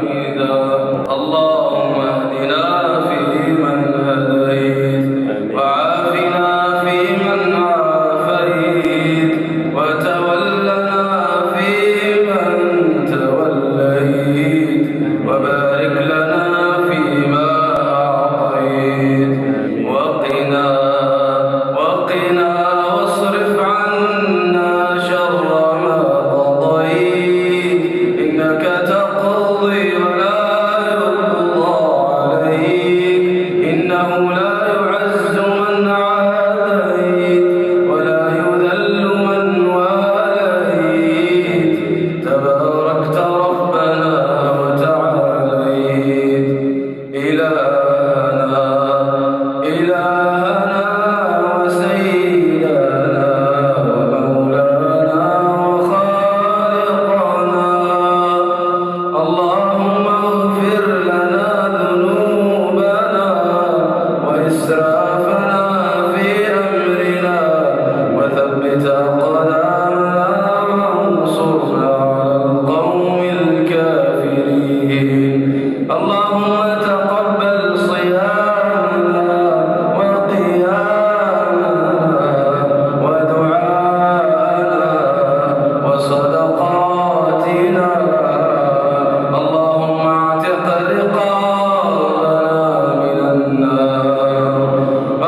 حميدا. اللهم اهدنا فيمن هديت وعافنا فيمن عافيت وتولنا فيمن توليت وبارك لنا فيما أعطيت وقنا واصرف عنا شر ما قضيت إنك تقضي ولا يقضى عليك إنه لا يعز من عاديت ولا يذل من واليت تباركت ربنا وتعاليت. إلهنا وسيدنا ومولانا وخالقنا، اللهم اغفر لنا ذنوبنا وإسرافنا في أمرنا وثبت أقدامنا وانصرنا على القوم الكافرين. اللهم تقبل صيامنا وقيامنا ودعاءنا وصدقاتنا. اللهم اعتق رقابنا من النار.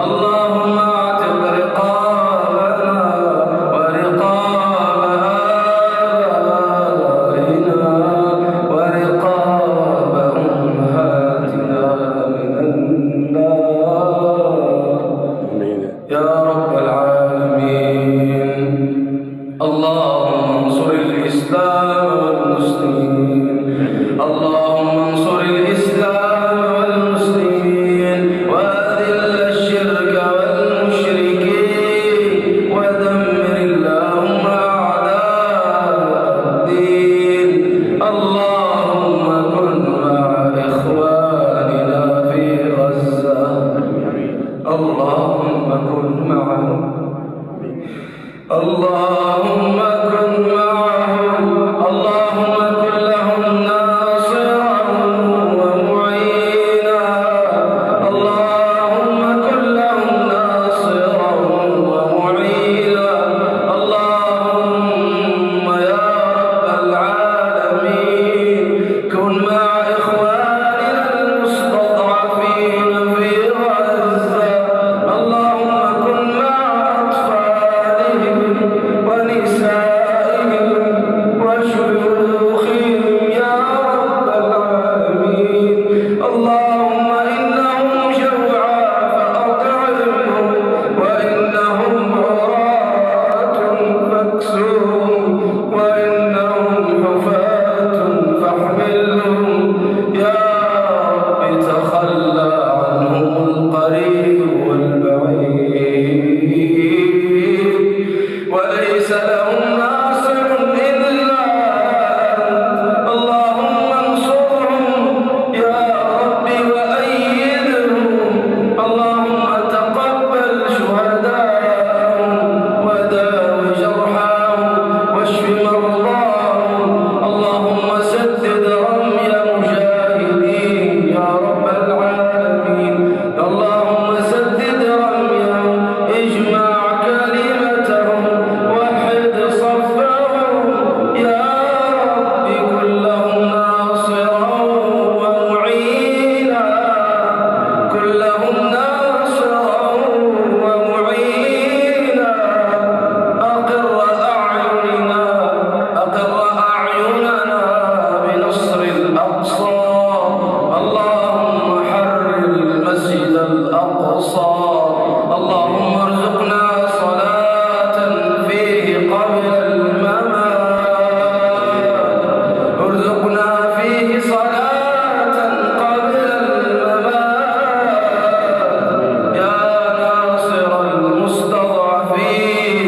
اللهم اعتق رقابنا ورقاب آبائنا ورقاب أمهاتنا من النار يا رب العالمين. اللهم انصر الإسلام والمسلمين. اللهم انصر الإسلام والمسلمين وأذل الشرك والمشركين ودمر اللهم أعداء الدين. اللهم كن مع إخواننا في غزة. اللهم كن معهم. اللهم كن معهم. اللهم كن لهم ناصرا ومعينا. اللهم كن لهم ناصرا ومعينا. اللهم يا رب العالمين كن مع إخواننا المستضعفين في غزة. اللهم كن مع أطفالهم ونسائهم وشيوخهم يا رب العالمين. اللهم إنهم جوعى فأطعمهم وإنهم عراة فاكسوهم وإنهم حفاة فاحملهم يا رب. تخلى عنهم القريب والبعيد وليس لهم ناصر إلا أنت. اللهم انصرهم يا رب وأيدهم. اللهم تقبل شهداءهم وداو جرحاهم واشف مرضاهم. اللهم سدد رمي مجاهدين يا رب العالمين. اللهم سدد رميهم اجمع كلمتهم وحد صفهم يا رب. كن لهم ناصرا ومعينا. كن لهم ناصرا ومعينا. أقر أعيننا بنصر الأقصى. اللهم حرر المسجد الأقصى. اللهم ارزقنا صلاة فيه قبل الممات. ارزقنا فيه صلاة قبل الممات يا ناصر المستضعفين.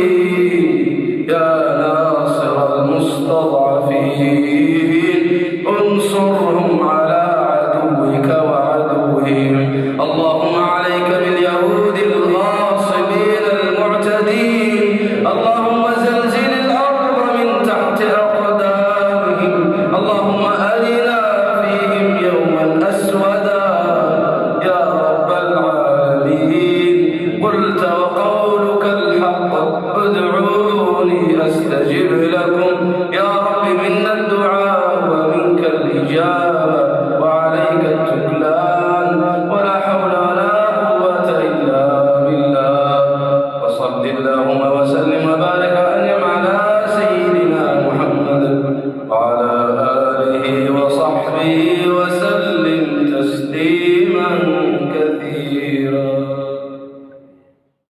يا ناصر المستضعفين انصرهم على عدوك وعدوهم. اللهم عليك باليهود الغاصبين المعتدين. اللهم زلزل الأرض من تحت أقدامهم. اللهم أرنا في وقولك الحق ادعوني أستجب لكم